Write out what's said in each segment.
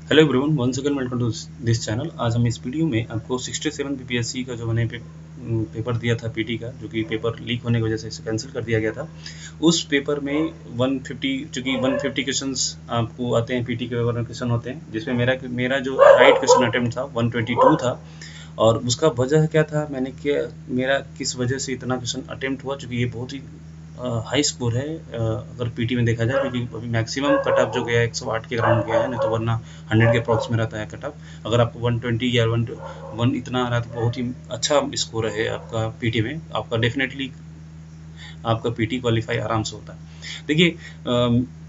Hello everyone, once again welcome to this channel. आज हम इस वीडियो में आपको 67 बीपीएससी का जो मैंने पेपर दिया था पीटी का, जो कि पेपर लीक होने की वजह से इसे कैंसिल कर दिया गया था। उस पेपर में 150 चूँकि 150 क्वेश्चंस आपको आते हैं, पीटी के पेपर में क्वेश्चन होते हैं, जिसमें मेरा जो राइट क्वेश्चन अटेम्प्ट था 122 था। और उसका वजह क्या था, मेरा किस वजह से इतना क्वेश्चन अटेम्प्ट हुआ, चूँकि ये बहुत ही हाई स्कोर है अगर पीटी में देखा जाए, क्योंकि अभी मैक्सिमम कट ऑफ जो गया है 108 के ग्राउंड गया है, नहीं तो वरना 100 के अप्रॉक्स में रहता है कट ऑफ। अगर आपको 120 या 1 इतना आ रहा है तो बहुत ही अच्छा स्कोर है आपका पीटी में। आपका पीटी क्वालिफाई आराम से होता है। देखिए,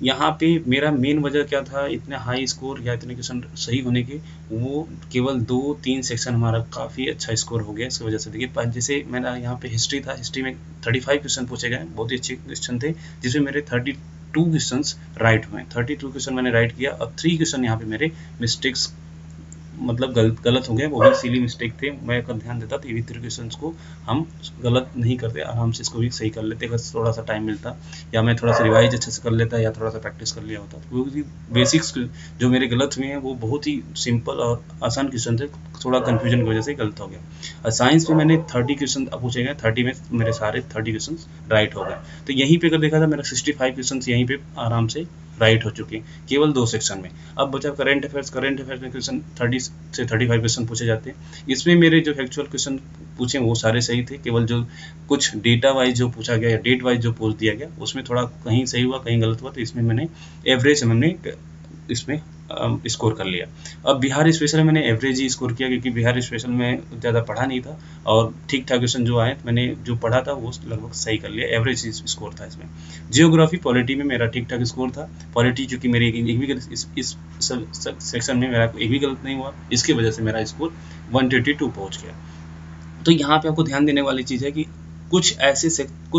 यहाँ पे मेरा मेन वजह क्या था इतने हाई स्कोर या इतने क्वेश्चन सही होने के, वो केवल 2-3 सेक्शन हमारा काफ़ी अच्छा स्कोर हो गया इसकी वजह से। देखिए, जैसे मेरा यहाँ पे हिस्ट्री था, हिस्ट्री में 35 क्वेश्चन पूछे गए, बहुत ही अच्छे क्वेश्चन थे, जिसमें मेरे 32 क्वेश्चन राइट हुए। 32 क्वेश्चन मैंने राइट किया और 3 क्वेश्चन यहाँ पे मेरे मिस्टेक्स मतलब गलत हो गए, वो भी सिली मिस्टेक थे। मैं अगर ध्यान देता तो ये भी 3 क्वेश्चंस को हम गलत नहीं करते, आराम से इसको भी सही कर लेते अगर थोड़ा सा टाइम मिलता, या मैं थोड़ा सा रिवाइज अच्छे से कर लेता, या थोड़ा सा प्रैक्टिस कर लिया होता। क्योंकि बेसिक्स जो मेरे गलत हुए हैं वो बहुत ही सिंपल और आसान क्वेश्चन थे, थोड़ा कन्फ्यूजन की वजह से गलत हो गया। और साइंस में मैंने 30 क्वेश्चन पूछे गए, 30 में मेरे सारे 30 क्वेश्चन राइट हो गए। तो यहीं पे अगर देखा था, मेरा 65 क्वेश्चन यहीं पे आराम से राइट हो चुके हैं, केवल 2 सेक्शन में। अब बचा करंट अफेयर्स में क्वेश्चन 30 से 35 क्वेश्चन पूछे जाते हैं। इसमें मेरे जो फैक्चुअल क्वेश्चन पूछे वो सारे सही थे, केवल जो कुछ डेटा वाइज जो पूछा गया या डेट वाइज जो पूछ दिया गया उसमें थोड़ा कहीं सही हुआ कहीं गलत हुआ, तो इसमें मैंने एवरेज इसमें स्कोर कर लिया। अब बिहार स्पेशल में मैंने एवरेज ही स्कोर किया, क्योंकि बिहार स्पेशल में ज़्यादा पढ़ा नहीं था और ठीक ठाक क्वेश्चन जो आए मैंने जो पढ़ा था वो लगभग सही कर लिया, एवरेज स्कोर था इसमें। जियोग्राफी पॉलिटी में मेरा ठीक ठाक स्कोर था। पॉलिटी चूँकि मेरी एक भी गलत इस सेक्शन में मेरा एक भी गलत नहीं हुआ, इसकी वजह से मेरा स्कोर 122 पहुँच गया। तो यहाँ पे आपको ध्यान देने वाली चीज़ है कि कुछ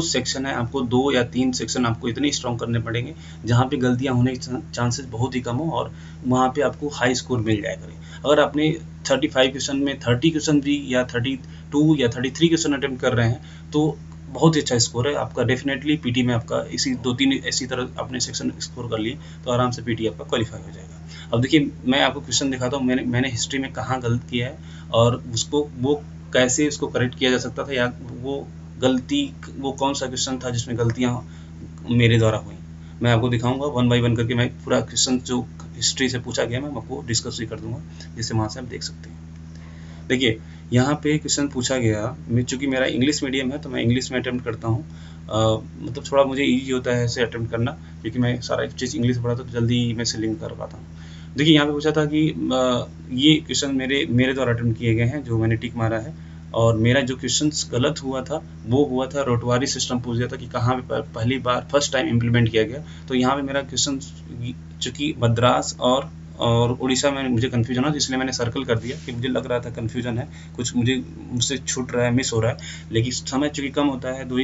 सेक्शन है, आपको 2 या 3 सेक्शन आपको इतने स्ट्रॉन्ग करने पड़ेंगे जहाँ पे गलतियाँ होने के चांसेस बहुत ही कम हो, और वहाँ पे आपको हाई स्कोर मिल जाया करे। अगर आपने 35 क्वेश्चन में 30 क्वेश्चन भी या 32 या 33 क्वेश्चन अटेम्प्ट कर रहे हैं तो बहुत ही अच्छा स्कोर है आपका। डेफिनेटली पीटी में आपका इसी 2-3 इसी तरह अपने सेक्शन स्कोर कर लिए तो आराम से पीटी आपका क्वालिफाई हो जाएगा। अब देखिए, मैं आपको क्वेश्चन दिखाता हूँ, मैंने हिस्ट्री में कहाँ गलत किया है और उसको वो कैसे उसको करेक्ट किया जा सकता था, या वो कौन सा क्वेश्चन था जिसमें गलतियाँ मेरे द्वारा हुई। मैं आपको दिखाऊंगा वन बाय वन करके। मैं पूरा क्वेश्चन जो हिस्ट्री से पूछा गया मैं आपको डिस्कस भी कर दूंगा, जिससे वहाँ से आप देख सकते हैं। देखिए, यहाँ पे क्वेश्चन पूछा गया, चूँकि मेरा इंग्लिश मीडियम है तो मैं इंग्लिश में अटेम्प्ट करता हूँ। मतलब थोड़ा मुझे ईजी होता है ऐसे अटेम्प्ट करना, क्योंकि मैं सारा चीज़ इंग्लिश पढ़ा तो जल्दी मैं से लिंक कर पाता हूँ। देखिए, यहाँ पे पूछा था कि ये क्वेश्चन मेरे द्वारा अटेम्प्ट किए गए हैं जो मैंने टिक मारा है, और मेरा जो क्वेश्चन गलत हुआ था वो हुआ था रोटवारी सिस्टम पूछ दिया था कि कहाँ पे पहली बार फर्स्ट टाइम इम्प्लीमेंट किया गया। तो यहाँ पे मेरा क्वेश्चन चूँकि मद्रास और उड़ीसा में मुझे कन्फ्यूजन हो, इसलिए मैंने सर्कल कर दिया कि मुझे लग रहा था कन्फ्यूजन है, कुछ मुझसे छूट रहा है, मिस हो रहा है। लेकिन समय चूँकि कम होता है, 2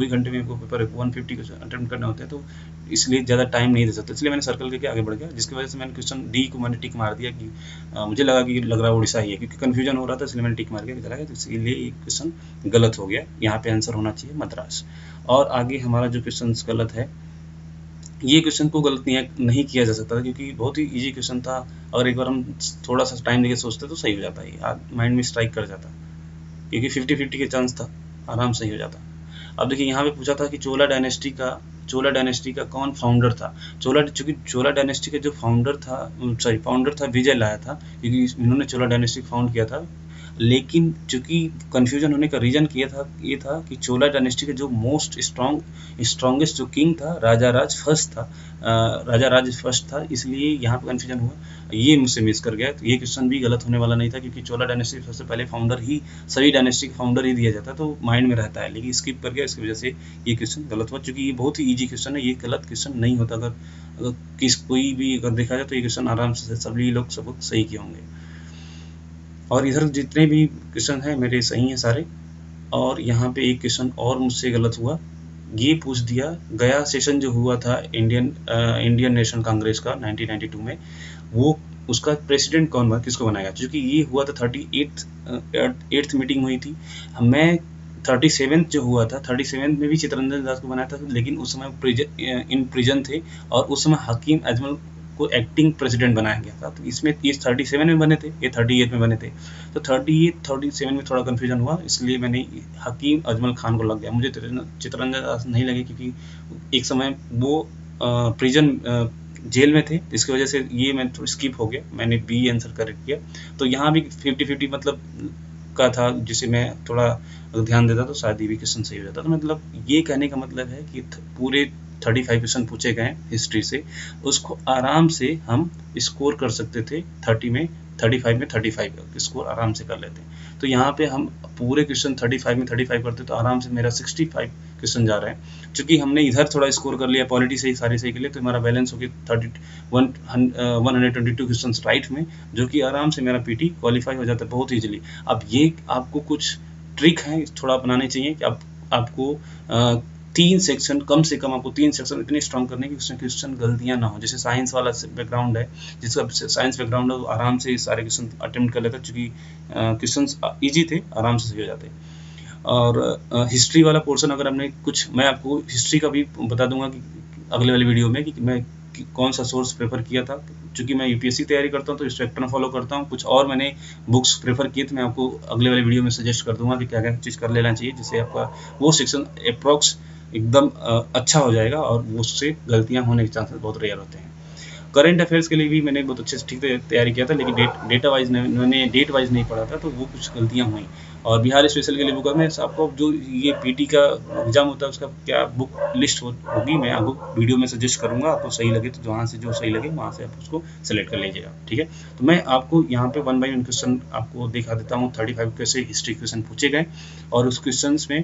ही घंटे में पेपर 150 क्वेश्चन अटेम्प्ट करने होते हैं, तो इसलिए ज़्यादा टाइम नहीं दे सकता, इसलिए मैंने सर्कल करके आगे बढ़ गया, जिसकी वजह से मैंने क्वेश्चन डी को मैंने टिक मार दिया कि मुझे लगा कि लग रहा है उड़ीसा ही है, क्योंकि कन्फ्यूजन हो रहा था, इसलिए मैंने टिक मार के चला गया, तो इसलिए ये क्वेश्चन गलत हो गया। यहाँ पे आंसर होना चाहिए मद्रास। और आगे हमारा जो क्वेश्चन गलत है, ये क्वेश्चन को गलत नहीं किया जा सकता था, क्योंकि बहुत ही इजी क्वेश्चन था। अगर एक बार हम थोड़ा सा टाइम देके सोचते तो सही हो जाता है, माइंड में स्ट्राइक कर जाता, क्योंकि 50-50 के चांस था, आराम सही हो जाता। अब देखिए, यहाँ पे पूछा था कि चोला डायनेस्टी का कौन फाउंडर था। चूँकि चोला डायनेस्टी का जो फाउंडर था विजय लाया था, क्योंकि इन्होंने चोला डायनेस्टी फाउंड किया था। लेकिन चूँकि कन्फ्यूजन होने का रीज़न ये था कि चोला डायनेस्टी का जो मोस्ट स्ट्रॉन्गेस्ट जो किंग था राजा राज फर्स्ट था, इसलिए यहाँ पे कन्फ्यूजन हुआ। ये मुझसे मिस कर गया, तो ये क्वेश्चन भी गलत होने वाला नहीं था, क्योंकि चोला डायनेस्टी सबसे पहले सभी डायनेस्टी के फाउंडर ही दिया जाता है, तो माइंड में रहता है, लेकिन स्किप कर गया, इसकी वजह से ये क्वेश्चन गलत हुआ। चूँकि ये बहुत ही ईजी क्वेश्चन है, ये गलत क्वेश्चन नहीं होता। अगर कोई भी अगर देखा जाए तो ये क्वेश्चन आराम से सभी लोग सब सही किए होंगे। और इधर जितने भी क्वेश्चन हैं मेरे सही हैं सारे। और यहाँ पे एक क्वेश्चन और मुझसे गलत हुआ, ये पूछ दिया, गया सेशन जो हुआ था इंडियन नेशनल कांग्रेस का 1992 में, वो उसका प्रेसिडेंट कौन हुआ, किसको बनाया। क्योंकि ये हुआ था 38th मीटिंग हुई थी। मैं 37th जो हुआ था, 37th में भी चित्तरंजन दास को बनाया था, लेकिन उस समय इन प्रिजन थे, और उस समय हकीम अजमल को एक्टिंग प्रेसिडेंट बनाया गया था। तो इसमें ये 37 में बने थे, ये 38 में बने थे। तो 37 में थोड़ा कन्फ्यूजन हुआ, इसलिए मैंने हकीम अजमल खान को लग गया। मुझे चित्तरंजन दास नहीं लगे, क्योंकि एक समय वो प्रिजन जेल में थे, इसकी वजह से ये मैं थोड़ा स्किप हो गया, मैंने बी आंसर करेक्ट किया। तो यहाँ भी 50-50 मतलब का था, जिसे मैं थोड़ा ध्यान देता तो शायद ये भी क्वेश्चन सही हो जाता। तो मतलब ये कहने का मतलब है कि पूरे 35 क्वेश्चन पूछे गए हिस्ट्री से, उसको आराम से हम स्कोर कर सकते थे 35 में 35 स्कोर आराम से कर लेते। तो यहाँ पे हम पूरे क्वेश्चन 35 में 35 करते तो आराम से मेरा 65 क्वेश्चन जा रहा है। चूंकि हमने इधर थोड़ा स्कोर कर लिया, पॉलिटी से ही सारी सही कर लिया, तो हमारा बैलेंस हो गया 122 क्वेश्चन राइट में, जो कि आराम से मेरा पीटी क्वालिफाई हो जाता है बहुत ईजिली। अब ये आपको कुछ ट्रिक है थोड़ा अपनाने चाहिए कि आपको 3 सेक्शन कम से कम, आपको 3 सेक्शन इतने स्ट्रॉन्ग करने की उसमें क्वेश्चन गलतियां ना हो। जैसे साइंस वाला बैकग्राउंड है, जिसका साइंस बैकग्राउंड है, वो आराम से सारे क्वेश्चन अटेम्प्ट कर लेता है, चूंकि क्वेश्चन ईजी थे, आराम से सही हो जाते। और हिस्ट्री वाला पोर्शन अगर हमने कुछ, मैं आपको हिस्ट्री का भी बता दूंगा कि अगले वाले वीडियो में कि मैं कौन सा सोर्स प्रेफर किया था। चूंकि मैं यूपीएससी तैयारी करता हूं तो इस पैटर्न फॉलो करता हूं, कुछ और मैंने बुक्स प्रेफर किए थे, मैं आपको अगले वाले वीडियो में सजेस्ट कर दूंगा कि क्या क्या चीज़ कर लेना चाहिए, जिससे आपका वो सेक्शन अप्रॉक्स एकदम अच्छा हो जाएगा और उससे गलतियां होने के चांसेस बहुत रेयर होते हैं। करंट अफेयर्स के लिए भी मैंने बहुत अच्छे से ठीक तैयारी किया था, लेकिन डेटा वाइज मैंने डेट वाइज नहीं पढ़ा था, तो वो कुछ गलतियां हुई। और बिहार स्पेशल के लिए बुक में आपको जो ये पीटी का एग्जाम होता है उसका क्या बुक लिस्ट होगी, मैं आपको वीडियो में सजेस्ट करूंगा, आपको सही लगे तो वहाँ से जो सही लगे वहाँ से आप उसको सेलेक्ट कर लीजिएगा। ठीक है, तो मैं आपको यहाँ पे 1 बाय 1 क्वेश्चन आपको दिखा देता हूँ। 35 कैसे हिस्ट्री क्वेश्चन पूछे गए और उस क्वेश्चन में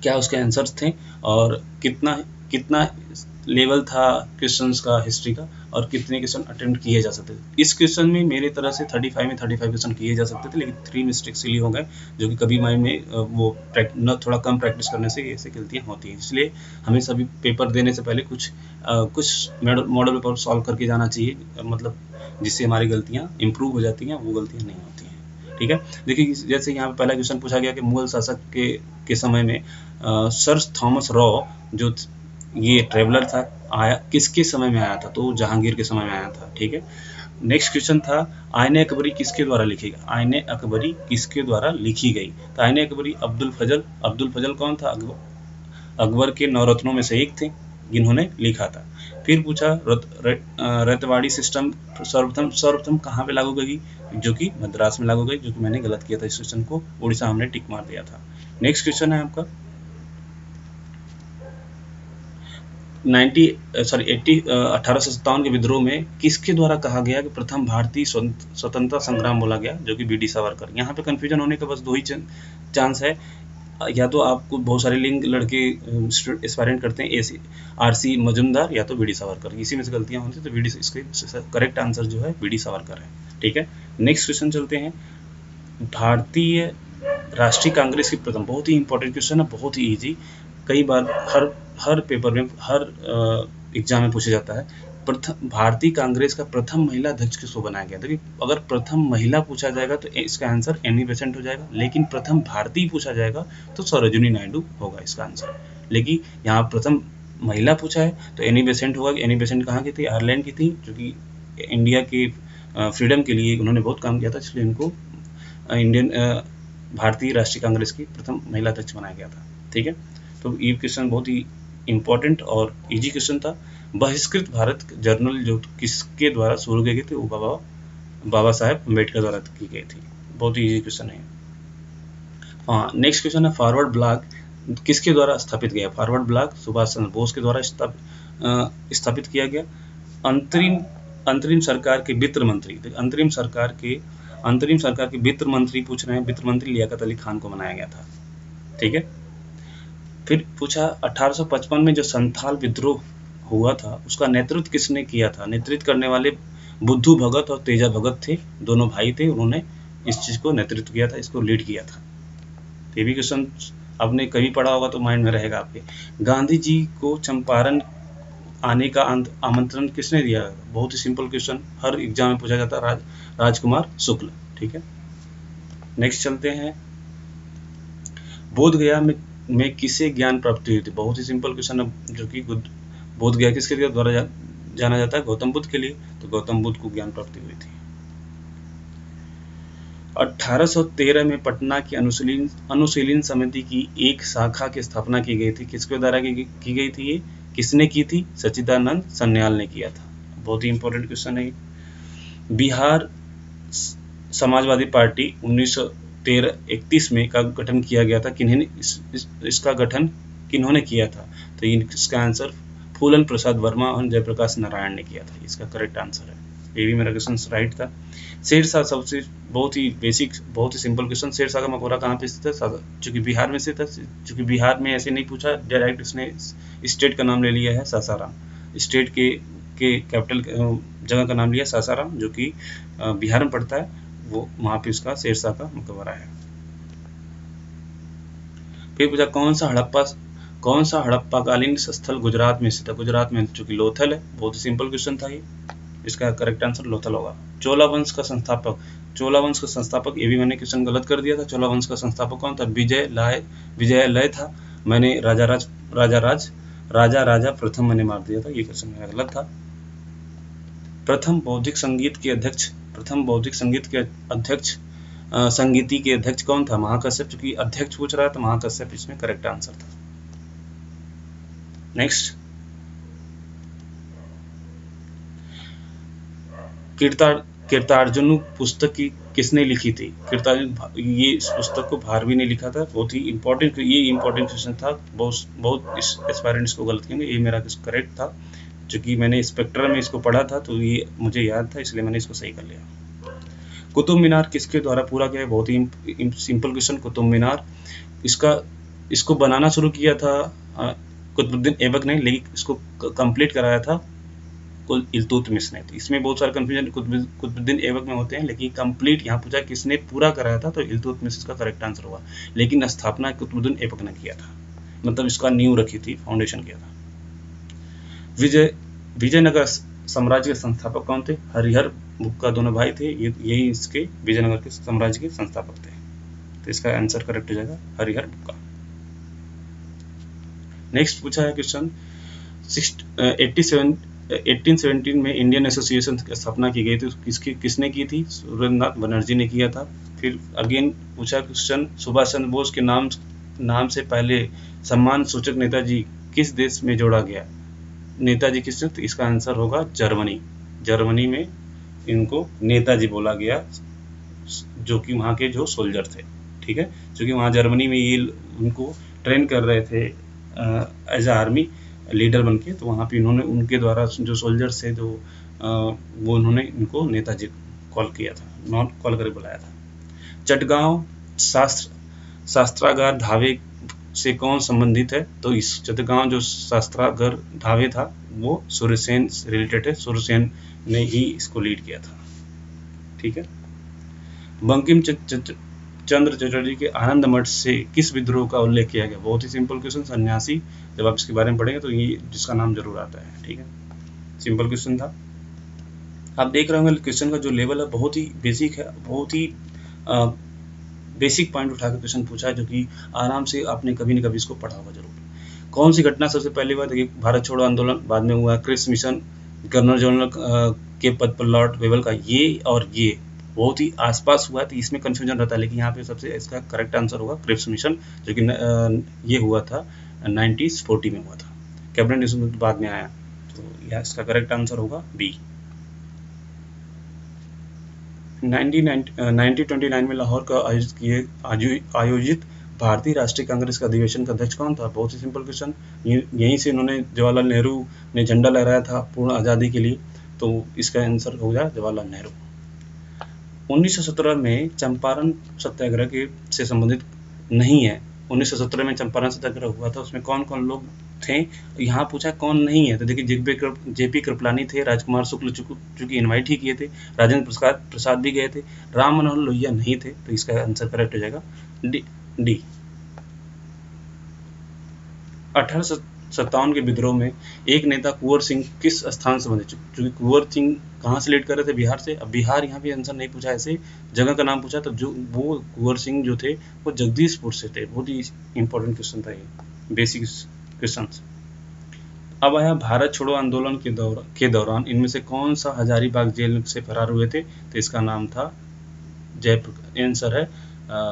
क्या उसके आंसर्स थे और कितना कितना लेवल था क्वेश्चंस का हिस्ट्री का और कितने क्वेश्चन अटेम्प्ट किए जा सकते थे। इस क्वेश्चन में मेरे तरह से 35 में 35 क्वेश्चन किए जा सकते थे, लेकिन 3 मिस्टेक्स सिली हो गए, जो कि कभी माइंड में वो थोड़ा कम प्रैक्टिस करने से ऐसे गलतियां होती हैं। इसलिए हमें सभी पेपर देने से पहले कुछ मॉडल पेपर सॉल्व करके जाना चाहिए, मतलब जिससे हमारी गलतियाँ इम्प्रूव हो जाती हैं, वो गलतियाँ नहीं होती हैं। ठीक है, देखिए जैसे यहाँ पे पहला क्वेश्चन पूछा गया कि मुगल शासक के समय में सर थॉमस रॉ जो ये ट्रेवलर था, आया किसके समय में आया था, तो जहांगीर के समय में आया था। ठीक है, नेक्स्ट क्वेश्चन था आईने अकबरी किसके द्वारा लिखी गई, आईने अकबरी किसके द्वारा लिखी गई। तो आईने अकबरी अब्दुल फजल कौन था, अकबर के 9 रत्नों में से एक थे जिन्होंने लिखा था। फिर पूछा रतवाड़ी सिस्टम सर्वप्रथम कहाँ पे लागू गई, जो कि मद्रास में लागू गई, जो कि मैंने गलत किया था, इस क्वेश्चन को उड़ीसा हमने टिक मार दिया था। नेक्स्ट क्वेश्चन है आपका 1857 के विद्रोह में किसके द्वारा कहा गया कि प्रथम भारतीय स्वतंत्रता संग्राम बोला गया, जो कि बी.डी. सावरकर। यहाँ पे कंफ्यूजन होने का बस 2 ही चांस है, या तो आपको बहुत सारे लिंक लड़के एस्पायरेंट करते हैं आर.सी. मजुमदार या तो बी.डी. सावरकर, इसी में से गलतियां होती है, तो बी.डी. इसका करेक्ट आंसर जो है बी.डी. सावरकर है। ठीक है, नेक्स्ट क्वेश्चन चलते हैं। भारतीय राष्ट्रीय कांग्रेस की प्रथम, बहुत ही इंपॉर्टेंट क्वेश्चन है, बहुत ही ईजी, कई बार हर पेपर में हर एग्जाम में पूछा जाता है। प्रथम भारतीय कांग्रेस का प्रथम महिला अध्यक्ष किसको बनाया गया। देखिए अगर प्रथम महिला पूछा जाएगा तो इसका आंसर एनी बेसेंट हो जाएगा, लेकिन प्रथम भारतीय पूछा जाएगा तो सरोजिनी नायडू होगा इसका आंसर। लेकिन यहाँ प्रथम महिला पूछा है तो एनी बेसेंट होगा। एनी बेसेंट कहाँ की थी, आयरलैंड की थी, जो कि इंडिया के फ्रीडम के लिए उन्होंने बहुत काम किया था, इसलिए इनको इंडियन भारतीय राष्ट्रीय कांग्रेस की प्रथम महिला अध्यक्ष बनाया गया था। ठीक है, तो ये क्वेश्चन बहुत ही इंपॉर्टेंट और इजी क्वेश्चन था। बहिष्कृत भारत जर्नल जो किसके द्वारा शुरू की गई थी, वो बाबा साहेब अम्बेडकर द्वारा की गई थी। बहुत ही इजी क्वेश्चन है। हाँ, नेक्स्ट क्वेश्चन है फॉरवर्ड ब्लॉक किसके द्वारा स्थापित किया। फॉरवर्ड ब्लॉक सुभाष चंद्र बोस के द्वारा स्थापित किया गया। अंतरिम सरकार के वित्त मंत्री, अंतरिम सरकार के वित्त मंत्री पूछ रहे हैं, वित्त मंत्री लियाकत अली खान को बनाया गया था। ठीक है, फिर पूछा 1855 में जो संथाल विद्रोह हुआ था उसका नेतृत्व किसने किया था। नेतृत्व करने वाले बुद्धू भगत और तेजा भगत थे, दोनों भाई थे, उन्होंने इस चीज को नेतृत्व किया था, इसको लीड किया था। ये भी क्वेश्चन आपने कभी पढ़ा होगा तो माइंड में रहेगा आपके। गांधी जी को चंपारण आने का आमंत्रण किसने दिया। बहुत ही सिंपल क्वेश्चन, हर एग्जाम में पूछा जाता है, राजकुमार शुक्ल। ठीक है, नेक्स्ट चलते हैं। बोधगया में किसे ज्ञान प्राप्ति हुई थी। बहुत ही सिंपल क्वेश्चन है, जो कि बोधगया किसके द्वारा जाना जाता है गौतम बुद्ध के लिए, तो गौतम बुद्ध को ज्ञान प्राप्ति हुई थी। 1813 में पटना की अनुशीलन समिति की एक शाखा की स्थापना की गई थी। किसके द्वारा की गई थी ये? किसने की थी? सच्चिदानंद सन्याल ने किया था। बहुत ही इंपॉर्टेंट क्वेश्चन है। बिहार समाजवादी पार्टी 1931 में का गठन किया गया था। इसका गठन किन्होंने किया था? तो इसका आंसर फूलन प्रसाद वर्मा और जयप्रकाश नारायण ने किया था। इसका करेक्ट आंसर है। ये भी मेरा क्वेश्चन राइट था। शेरशाह सबसे बहुत ही बेसिक, बहुत ही सिंपल क्वेश्चन। शेरशाह का मकबरा कहाँ पे स्थित है? चूंकि बिहार में स्थित है, चूंकि बिहार में ऐसे नहीं पूछा, डायरेक्ट इसने स्टेट का नाम ले लिया है सासाराम। स्टेट के कैपिटल जगह का नाम लिया सासाराम, जो कि बिहार में पड़ता है, वो वहाँ पे उसका शेरशाह का मकबरा है। फिर पूछा कौन सा हड़प्पाकालीन स्थल गुजरात में स्थित है? गुजरात में चूंकि लोथल है। बहुत ही सिंपल क्वेश्चन था ये। इसका करेक्ट आंसर लोथल होगा। चोला वंश का संस्थापक, ये भी मैंने क्वेश्चन गलत कर दिया था। चोला वंश का संस्थापक कौन था? विजयलय था। मैंने राजा प्रथम मैंने मार दिया था, ये क्वेश्चन मेरा गलत था। प्रथम बौद्धिक संगीत के अध्यक्ष संगीति के अध्यक्ष कौन था? महाकश्यप। चूंकि अध्यक्ष पूछ रहा है तो महाकश्यप इसमें करेक्ट आंसर था। नेक्स्ट, कीर्तार्जुन पुस्तक की किसने लिखी थी? कीर्तार्जुन, ये इस पुस्तक को भारवी ने लिखा था। बहुत ही इंपॉर्टेंट क्वेश्चन था। बहुत एस्पायरेंट्स को गलत करेंगे। ये मेरा करेक्ट था, क्योंकि मैंने स्पेक्ट्रम में इसको पढ़ा था, तो ये मुझे याद था, इसलिए मैंने इसको सही कर लिया। कुतुब मीनार किसके द्वारा पूरा किया है? बहुत ही सिंपल क्वेश्चन। कुतुब मीनार इसको बनाना शुरू किया था कुतुबुद्दीन ऐबक ने, लेकिन इसको कंप्लीट कराया था इल्तुतमिश ने। तो इसमें बहुत सारे कंफ्यूजन कुतुबुद्दीन ऐबक में होते हैं, लेकिन कंप्लीट यहाँ पूछा किसने पूरा कराया था, तो इल्तुतमिश इसका करेक्ट आंसर होगा। लेकिन स्थापना कुतुबुद्दीन ऐबक ने किया था, मतलब इसका नींव रखी थी, फाउंडेशन किया था। विजयनगर साम्राज्य के संस्थापक कौन थे? हरिहर बुक्का दोनों भाई थे। यही इसके विजयनगर के साम्राज्य के संस्थापक थे। तो इसका आंसर करेक्ट हो जाएगा हरिहर बुक्का। नेक्स्ट पूछा है क्वेश्चन 1817 में इंडियन एसोसिएशन की स्थापना की गई थी। किसने की थी? सुरेंद्रनाथ बनर्जी ने किया था। फिर अगेन पूछा क्वेश्चन सुभाष चंद्र बोस के नाम से पहले सम्मान सूचक नेताजी किस देश में जोड़ा गया? नेताजी किस? तो इसका आंसर होगा जर्मनी में इनको नेताजी बोला गया, जो कि वहाँ के जो सोल्जर थे। ठीक है, क्योंकि वहाँ जर्मनी में ये उनको ट्रेन कर रहे थे एज आर्मी लीडर बन के, तो वहाँ पे इन्होंने उनके द्वारा जो सोल्जर्स थे जो वो उन्होंने इनको नेताजी कॉल किया था, नॉट कॉल करके बुलाया था। चटगांव शास्त्रागार ढाबे से कौन संबंधित है? तो इस चटगांव जो शास्त्रागार ढाबे था वो सूर्यसेन से रिलेटेड है। सूर्यसेन ने ही इसको लीड किया था। ठीक है। बंकिम चंद्र चटर्जी के आनंद मठ से किस विद्रोह का उल्लेख किया गया? बहुत ही सिंपल क्वेश्चन, सन्यासी। जब आप इसके बारे में पढ़ेंगे तो ये जिसका नाम जरूर आता है। ठीक है, सिंपल क्वेश्चन था। आप देख रहे होंगे क्वेश्चन का जो लेवल है बहुत ही बेसिक है, बहुत ही बेसिक पॉइंट उठाकर क्वेश्चन पूछा है, जो कि आराम से आपने कभी न कभी इसको पढ़ा होगा जरूर। कौन सी घटना सबसे पहली बार? देखिए, भारत छोड़ो आंदोलन बाद में हुआ, क्रिप्स मिशन, गवर्नर जनरल के पद पर लॉर्ड वेवल का ये और ये बहुत ही आसपास हुआ है, तो इसमें कंफ्यूजन रहता है, लेकिन यहाँ पे सबसे इसका करेक्ट आंसर होगा क्रिप्स मिशन, जो कि ये हुआ था 1940 में हुआ था। कैबिनेट मिशन बाद में आया, तो यह इसका करेक्ट आंसर होगा बी। 1929 में लाहौर का आयोजित भारतीय राष्ट्रीय कांग्रेस का अधिवेशन का अध्यक्ष कौन था? बहुत ही सिंपल क्वेश्चन। यहीं से इन्होंने जवाहरलाल नेहरू ने झंडा लहराया था पूर्ण आज़ादी के लिए, तो इसका आंसर हो गया जवाहरलाल नेहरू। 1917 में चंपारण सत्याग्रह के से संबंधित नहीं है। 1917 में चंपारण सत्याग्रह हुआ था, उसमें कौन कौन लोग थे? यहाँ पूछा कौन नहीं है, तो देखिए जेपी कृपलानी थे, राजकुमार शुक्ल चूंकि इनवाइट ही किए थे, राजेंद्र प्रसाद भी गए थे, राम मनोहर लोहिया नहीं थे, तो इसका आंसर करेक्ट हो जाएगा डी। 1857 के विद्रोह में एक नेता कुंवर सिंह किस स्थान से बंधे? क्योंकि कुंवर सिंह कहाँ से लीड कर रहे थे? बिहार से। अब बिहार यहाँ भी आंसर नहीं पूछा, ऐसे जगह का नाम पूछा, तो जो वो कुंवर सिंह जो थे वो जगदीशपुर से थे। बहुत ही इंपॉर्टेंट क्वेश्चन था ये, बेसिक क्वेश्चन। अब आया भारत छोड़ो आंदोलन के दौरान इनमें से कौन सा हजारीबाग जेल से फरार हुए थे? तो इसका नाम था आंसर है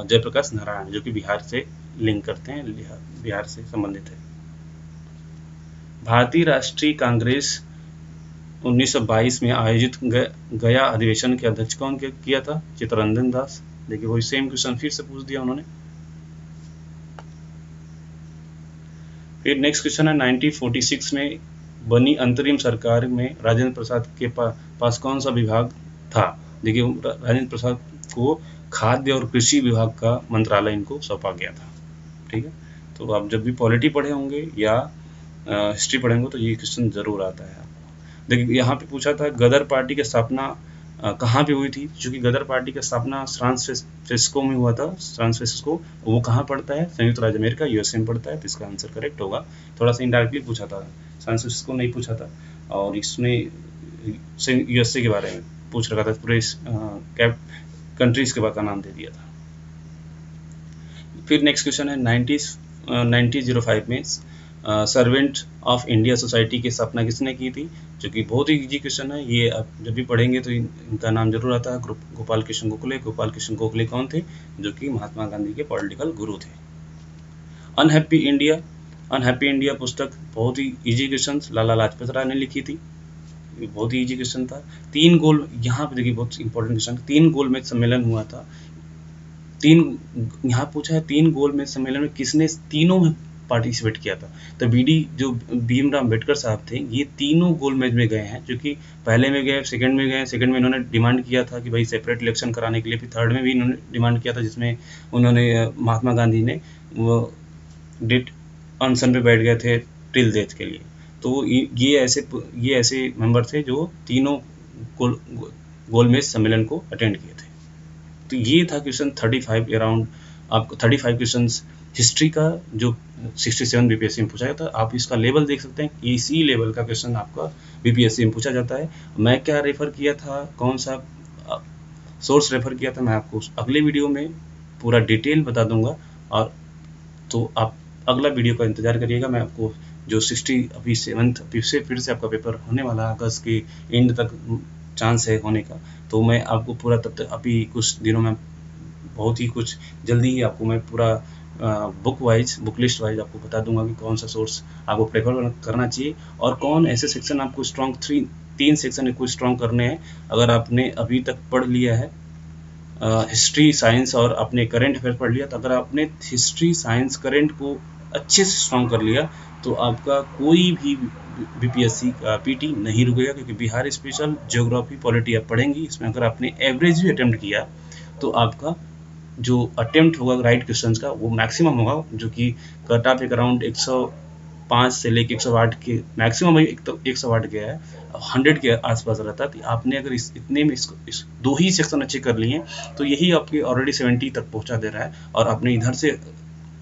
जयप्रकाश नारायण, जो कि बिहार से लिंक करते हैं, बिहार से संबंधित है। भारतीय राष्ट्रीय कांग्रेस 1922 में आयोजित गया अधिवेशन के अध्यक्ष कौन किया था? चित्तरंजन दास। देखिए वही सेम क्वेश्चन फिर से पूछ दिया उन्होंने। फिर नेक्स्ट क्वेश्चन है 1946 में बनी अंतरिम सरकार में राजेंद्र प्रसाद के पास कौन सा विभाग था? देखिए राजेंद्र प्रसाद को खाद्य और कृषि विभाग का मंत्रालय इनको सौंपा गया था। ठीक है, तो आप जब भी पॉलिटी पढ़े होंगे या हिस्ट्री पढ़ेंगे तो ये क्वेश्चन जरूर आता है आपको। देखिए यहाँ पे पूछा था गदर पार्टी की स्थापना कहाँ पे हुई थी? चूंकि गदर पार्टी की स्थापना सैन फ्रांसिस्को में हुआ था। सैन फ्रांसिस्को वो कहाँ पड़ता है? संयुक्त राज्य अमेरिका, यूएसए में पड़ता है, तो इसका आंसर करेक्ट होगा। थोड़ा सा इनडायरेक्टली पूछा था, सैन फ्रांसिस्को नहीं पूछा था, और इसमें यूएसए के बारे में पूछ रखा था, पूरे कंट्रीज के बाद का नाम दे दिया था। फिर नेक्स्ट क्वेश्चन है 1905 में सर्वेंट ऑफ इंडिया सोसाइटी की स्थापना किसने की थी? जो कि बहुत ही इजी क्वेश्चन है, ये आप जब भी पढ़ेंगे तो इनका नाम जरूर आता है। गोपाल कृष्ण गोखले। गोपाल कृष्ण गोखले कौन थे? जो कि महात्मा गांधी के पॉलिटिकल गुरु थे। अनहैप्पी इंडिया पुस्तक बहुत ही इजी क्वेश्चन लाला लाजपत राय ने लिखी थी, बहुत ही इजी क्वेश्चन था। 3 गोल, यहाँ पे देखिए बहुत इंपॉर्टेंट क्वेश्चन, 3 गोलमेज सम्मेलन हुआ था। यहाँ पूछा है 3 गोलमेज सम्मेलन में किसने तीनों में पार्टिसिपेट किया था? तो जो भीमराव अम्बेडकर साहब थे, ये तीनों गोलमेज में गए हैं, जो कि पहले में गए, सेकंड में गए। सेकंड में इन्होंने डिमांड किया था कि भाई सेपरेट इलेक्शन कराने के लिए। फिर थर्ड में भी इन्होंने डिमांड किया था, जिसमें उन्होंने महात्मा गांधी ने वो डेट अनशन पे बैठ गए थे टिल डेथ के लिए। तो ये ऐसे मेंबर थे जो तीनों गोलमेज सम्मेलन को अटेंड किए थे। तो ये था क्वेश्चन 35 अराउंड। आपको 35 क्वेश्चन हिस्ट्री का जो 67 बीपीएससी में पूछा जाता है। आप इसका लेवल देख सकते हैं, इसी लेवल का क्वेश्चन आपका बीपीएससी में पूछा जाता है। मैं क्या रेफर किया था, कौन सा सोर्स रेफर किया था, मैं आपको अगले वीडियो में पूरा डिटेल बता दूंगा। और तो आप अगला वीडियो का इंतजार करिएगा। मैं आपको जो 60 अभी 7th से फिर से आपका पेपर होने वाला है, अगस्त के एंड तक चांस है होने का, तो मैं आपको पूरा तब तक अभी कुछ दिनों में बहुत ही कुछ जल्दी ही आपको मैं पूरा बुक लिस्ट वाइज आपको बता दूंगा कि कौन सा सोर्स आपको प्रेफर करना चाहिए और कौन ऐसे सेक्शन आपको स्ट्रॉन्ग 3 सेक्शन आपको स्ट्रॉन्ग करने हैं। अगर आपने अभी तक पढ़ लिया है हिस्ट्री साइंस और अपने करंट अफेयर पढ़ लिया, तो अगर आपने हिस्ट्री साइंस करंट को अच्छे से स्ट्रॉन्ग कर लिया तो आपका कोई भी बीपीएससी का पीटी नहीं रुकेगा, क्योंकि बिहार स्पेशल ज्योग्राफी पॉलिटी आप पढ़ेंगी। इसमें अगर आपने एवरेज भी अटेम्प्ट किया तो आपका जो अटेम्प्ट होगा राइट क्वेश्चंस का वो मैक्सिमम होगा, जो कि कट ऑफ एक अराउंड 105 से लेके 108 के मैक्सिमम 108 गया है, 100 के आसपास रहता है। तो आपने अगर इतने में इस 2 ही सेक्शन अच्छे कर लिए तो यही आपके ऑलरेडी 70 तक पहुंचा दे रहा है। और आपने इधर से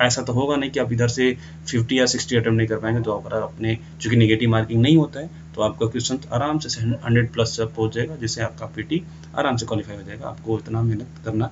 ऐसा तो होगा नहीं कि आप इधर से 50 या 60 अटेम्प्ट नहीं कर पाएंगे, तो अगर आपने चूंकि नेगेटिव मार्किंग नहीं होता है तो आपका क्वेश्चन आराम से 100 प्लस तक पहुंच जाएगा, जिससे आपका पीटी आराम से क्वालिफाई हो जाएगा। आपको इतना मेहनत करना,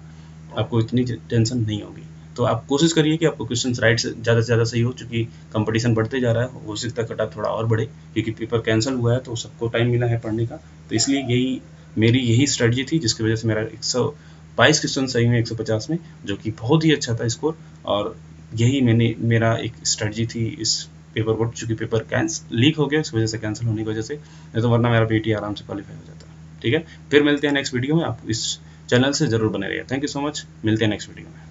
आपको इतनी टेंशन नहीं होगी। तो आप कोशिश करिए कि आपको क्वेश्चन राइट से ज़्यादा सही हो, चूँकि कंपटीशन बढ़ते जा रहा है। हो सकता है कट ऑफ थोड़ा और बढ़े, क्योंकि पेपर कैंसिल हुआ है तो सबको टाइम मिला है पढ़ने का। तो इसलिए मेरी यही स्ट्रेटजी थी, जिसकी वजह से मेरा 122 क्वेश्चन सही में 150 में, जो कि बहुत ही अच्छा था स्कोर। और यही मेरा एक स्ट्रेटजी थी इस पेपर को, चूँकि पेपर लीक हो गया इस वजह से, कैंसिल होने की वजह से, नहीं तो वरना मेरा पीटी आराम से क्वालिफाई हो जाता। ठीक है, फिर मिलते हैं नेक्स्ट वीडियो में। आप इस चैनल से जरूर बने रहिए। थैंक यू सो मच, मिलते हैं नेक्स्ट वीडियो में।